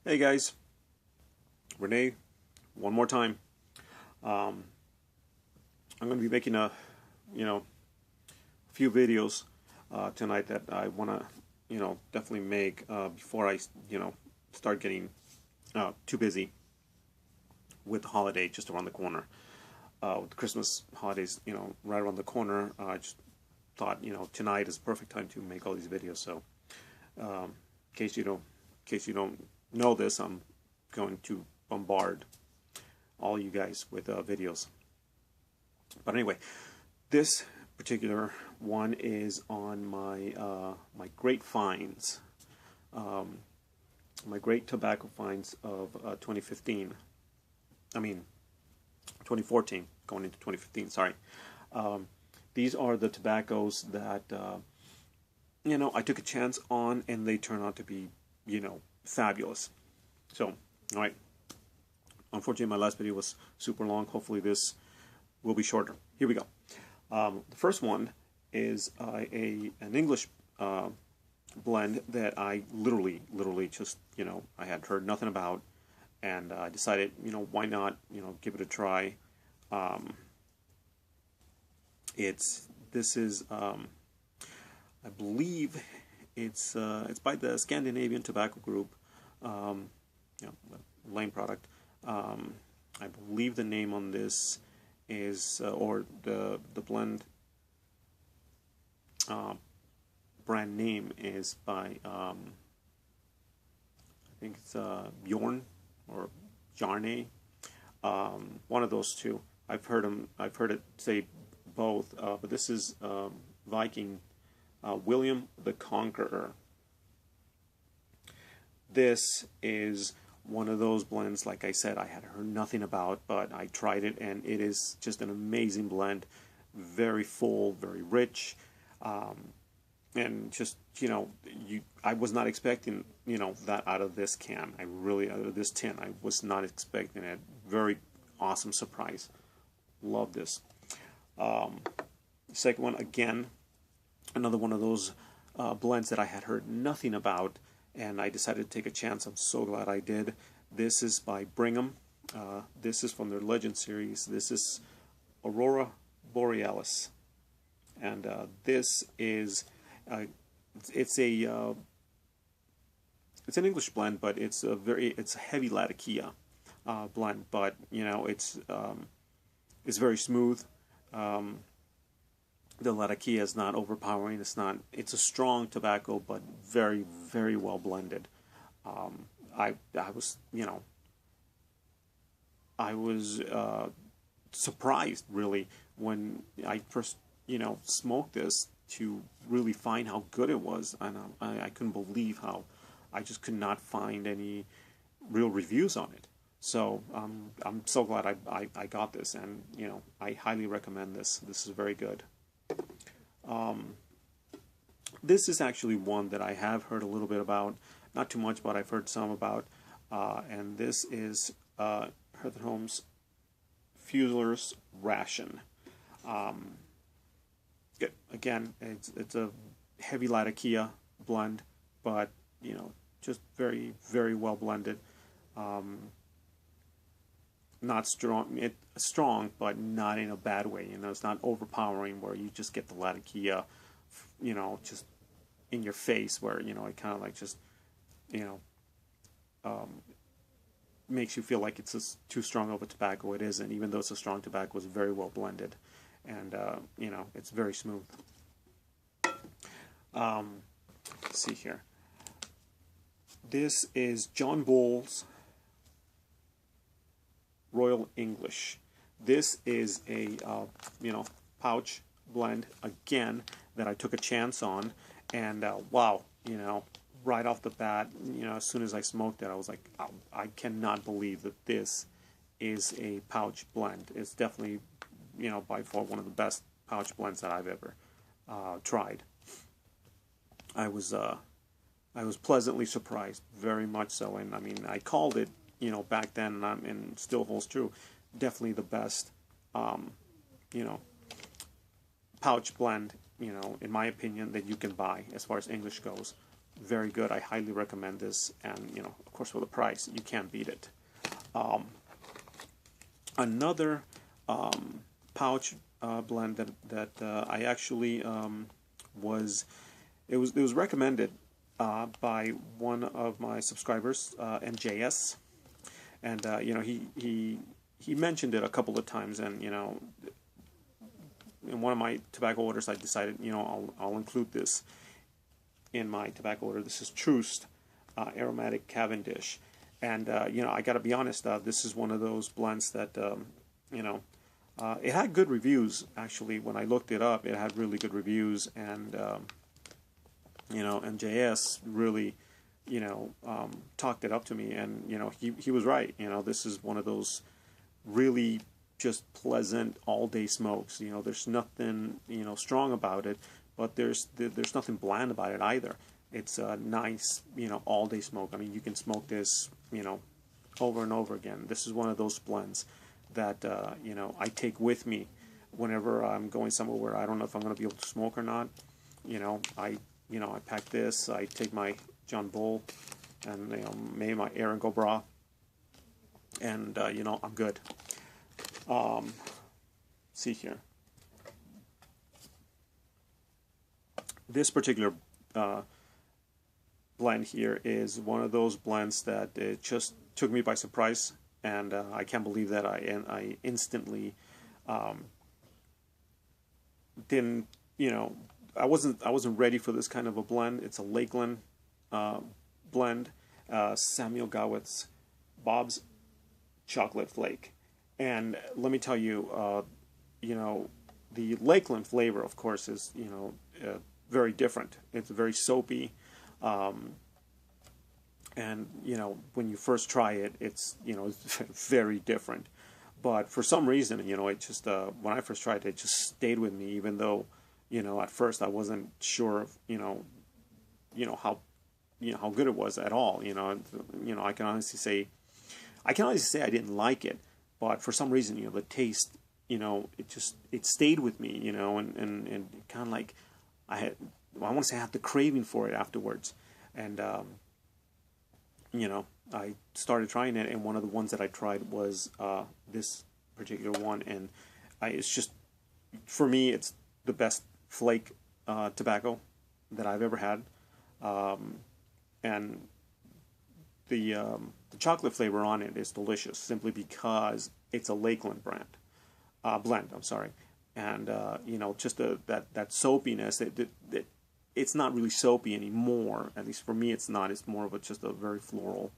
Hey guys, Renee, one more time. I'm going to be making a few videos tonight that I want to, definitely make before I, start getting too busy with the holiday just around the corner. With the Christmas holidays, right around the corner, I just thought, tonight is the perfect time to make all these videos. So, in case you don't know this, I'm going to bombard all you guys with videos. But anyway, this particular one is on my great finds, my great tobacco finds of 2015. I mean, 2014, going into 2015. Sorry. These are the tobaccos that I took a chance on, and they turned out to be fabulous. So, all right. Unfortunately, my last video was super long. Hopefully, this will be shorter. Here we go. The first one is an English blend that I literally just I had heard nothing about, and I decided why not give it a try. This is I believe it's by the Scandinavian Tobacco Group, Lane product. I believe the name on this is or the blend brand name is by I think it's Bjorn or Jarne, one of those two. I've heard it say both, but this is Viking William the Conqueror. This is one of those blends, like I said, I had heard nothing about, but I tried it, and it is just an amazing blend. Very full, very rich, and just I was not expecting that out of this can. Out of this tin, I was not expecting it. Very awesome surprise. Love this. Second one, again, another one of those blends that I had heard nothing about, and I decided to take a chance. I'm so glad I did. This is by Brigham. This is from their Legend series. This is Aurora Borealis, and this is it's an English blend, but it's a heavy Latakia blend, but it's very smooth. The Latakia is not overpowering. It's a strong tobacco, but very, very well blended. I was surprised really when I first smoked this to really find how good it was, and I couldn't believe how I just could not find any real reviews on it. So I'm so glad I got this, and I highly recommend this. This is very good. This is actually one that I have heard a little bit about, not too much, but I've heard some about, and this is Heather Holmes Fusiliers Ration. Again, it's a heavy Latakia blend, but just very, very well blended. Not strong, but not in a bad way. It's not overpowering where you just get the Latakia, just in your face, where it kind of like just, makes you feel like it's too strong of a tobacco. It isn't, even though it's a strong tobacco. It's very well blended, and it's very smooth. Let's see here. This is John Bull's Royal English. This is a pouch blend, again, that I took a chance on, and wow, right off the bat, as soon as I smoked it, I was like, oh, I cannot believe that this is a pouch blend. It's definitely by far one of the best pouch blends that I've ever tried. I was pleasantly surprised, very much so, and I mean, I called it back then, and still holds true. Definitely the best, pouch blend, in my opinion, that you can buy as far as English goes. very good. I highly recommend this, and you know, of course, for the price, you can't beat it. Another pouch blend that I actually it was recommended by one of my subscribers, MJS, and you know, he mentioned it a couple of times, and you know, in one of my tobacco orders, I decided, you know, I'll include this in my tobacco order. This is Troost Aromatic Cavendish, and you know, I got to be honest, this is one of those blends that you know, it had good reviews. Actually, when I looked it up, it had really good reviews, and you know, MJS really, you know, talked it up to me, and you know, he was right. You know, this is one of those really just pleasant all-day smokes. You know, there's nothing, you know, strong about it, but there's nothing bland about it either. It's a nice, you know, all-day smoke. I mean, you can smoke this, you know, over and over again. This is one of those blends that you know, I take with me whenever I'm going somewhere where I don't know if I'm going to be able to smoke or not. You know, I pack this. I take my John Bull and, you know, maybe my Aaron Gobra, and you know, I'm good. See here. This particular blend here is one of those blends that it just took me by surprise, and I can't believe that I instantly didn't, you know, I wasn't ready for this kind of a blend. It's a Lakeland blend, Samuel Gawith's Bob's Chocolate Flake. And let me tell you, you know, the Lakeland flavor, of course, is, you know, very different. It's very soapy, and you know, when you first try it, it's, you know, it's very different. But for some reason, you know, it just when I first tried it, it just stayed with me, even though, you know, at first I wasn't sure of, you know how good it was at all. You know, I can honestly say I didn't like it, but for some reason, you know, the taste, you know, it stayed with me, you know, and kind of like I want to say I had the craving for it afterwards, and you know, I started trying it, and one of the ones that I tried was this particular one, and it's just, for me, it's the best flake tobacco that I've ever had, and the chocolate flavor on it is delicious, simply because it's a Lakeland blend. I'm sorry, and you know, just that soapiness. It's not really soapy anymore. At least for me, it's not. It's more of just a very floral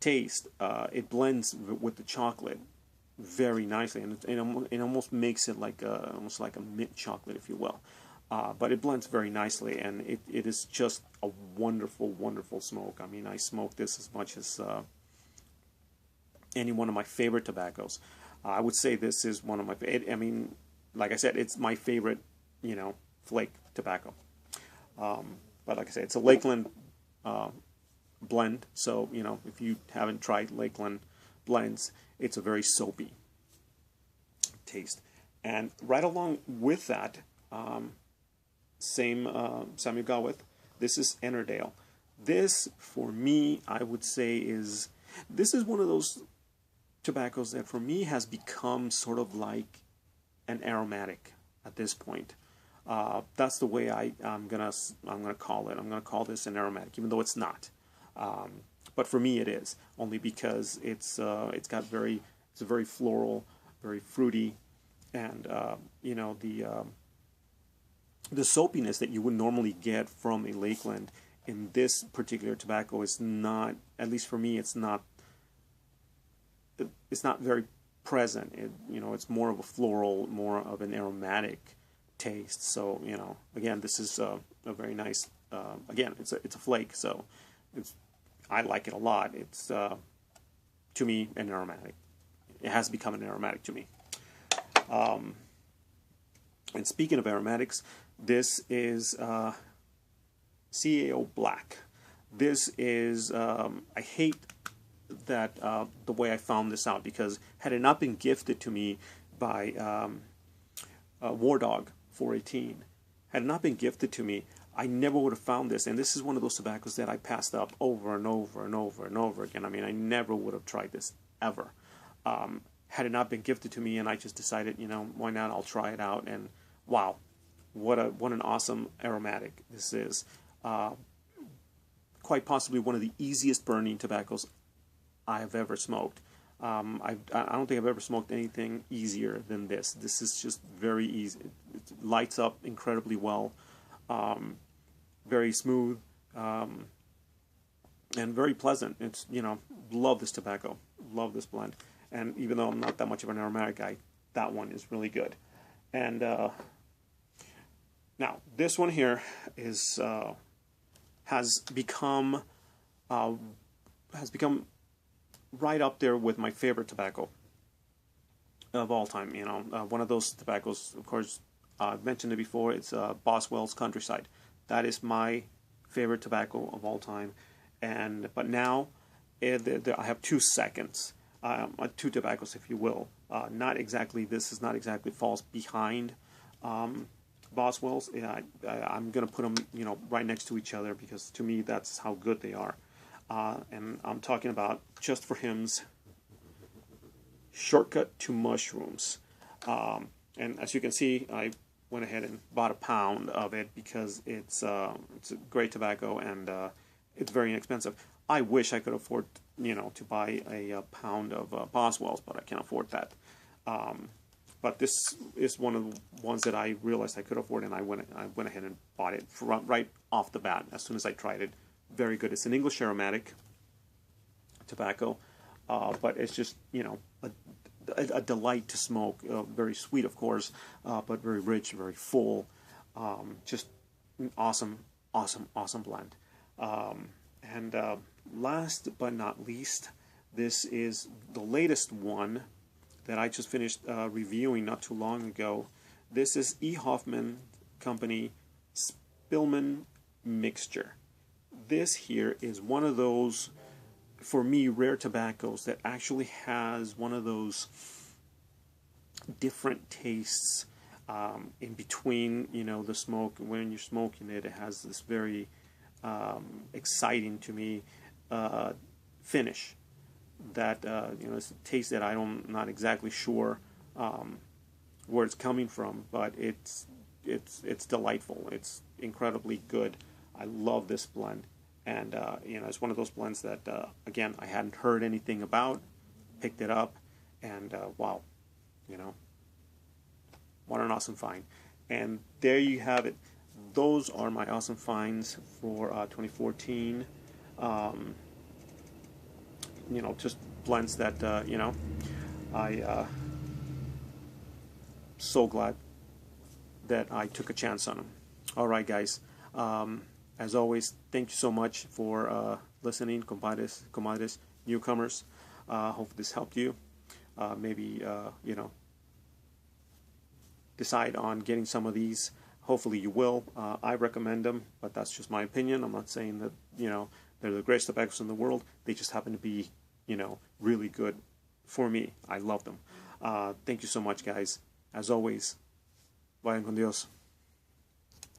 taste. It blends with the chocolate very nicely, and it almost makes it like almost like a mint chocolate, if you will. But it blends very nicely, and it is just a wonderful, wonderful smoke. I mean, I smoke this as much as any one of my favorite tobaccos. I would say this is one of my. I mean, like I said, it's my favorite, you know, flake tobacco. But like I said, it's a Lakeland blend. So, you know, if you haven't tried Lakeland blends, it's a very soapy taste. And right along with that, same Samuel Gawith, this is Ennerdale. This, for me, I would say this is one of those tobaccos that for me has become sort of like an aromatic at this point. That's the way I'm gonna call it. I'm gonna call this an aromatic, even though it's not. But for me, it is, only because it's a very floral, very fruity, and you know, the soapiness that you would normally get from a Lakeland in this particular tobacco is not, at least for me, it's not very present. You know, it's more of a floral, more of an aromatic taste. So, you know, again, this is a very nice. Again, it's a flake, so I like it a lot. It's to me an aromatic. It has become an aromatic to me. And speaking of aromatics, this is CAO Black. This is I hate that the way I found this out, because had it not been gifted to me by War Dog 418, had it not been gifted to me, I never would have found this, and this is one of those tobaccos that I passed up over and over and over and over again. I mean, I never would have tried this ever. Had it not been gifted to me, and I just decided, you know, why not? I'll try it out, and wow, what an awesome aromatic this is. Quite possibly one of the easiest burning tobaccos I have ever smoked. I don't think I've ever smoked anything easier than this. This is just very easy. It lights up incredibly well. Very smooth, and very pleasant. It's, you know, love this tobacco, love this blend. And even though I'm not that much of an aromatic guy, that one is really good. And now this one here is has become right up there with my favorite tobacco of all time. You know, one of those tobaccos, of course, I've mentioned it before. It's Boswell's Countryside. That is my favorite tobacco of all time. But now I have 2 seconds, 2 tobaccos, if you will. Not exactly. This is not exactly falls behind Boswell's. I'm gonna put them, you know, right next to each other because to me that's how good they are. And I'm talking about Just for Hims Shortcut to Mushrooms. And as you can see, I went ahead and bought a pound of it because it's a great tobacco, and it's very inexpensive. I wish I could afford, you know, to buy a pound of Boswell's, but I can't afford that. But this is one of the ones that I realized I could afford, and I went ahead and bought it right off the bat as soon as I tried it. Very good. It's an English aromatic tobacco, but it's just, you know, a delight to smoke. Very sweet, of course, but very rich, very full. Just an awesome blend. And last but not least, this is the latest one that I just finished reviewing not too long ago. This is E. Hoffman Company Spillman Mixture. This here is one of those, for me, rare tobaccos that actually has one of those different tastes in between, you know, the smoke. When you're smoking it, it has this very exciting to me finish that, you know, it's a taste that I'm not exactly sure where it's coming from, but it's delightful. It's incredibly good. I love this blend. And, you know, it's one of those blends that, again, I hadn't heard anything about, picked it up, and, wow, you know, what an awesome find. And there you have it. Those are my awesome finds for 2014. You know, just blends that, you know, so glad that I took a chance on them. All right, guys. As always, thank you so much for listening, compadres, newcomers. Hope this helped you. Maybe, you know, decide on getting some of these. Hopefully you will. I recommend them, but that's just my opinion. I'm not saying that, you know, they're the greatest tobaccos in the world. They just happen to be, you know, really good for me. I love them. Thank you so much, guys. As always, vayan con Dios.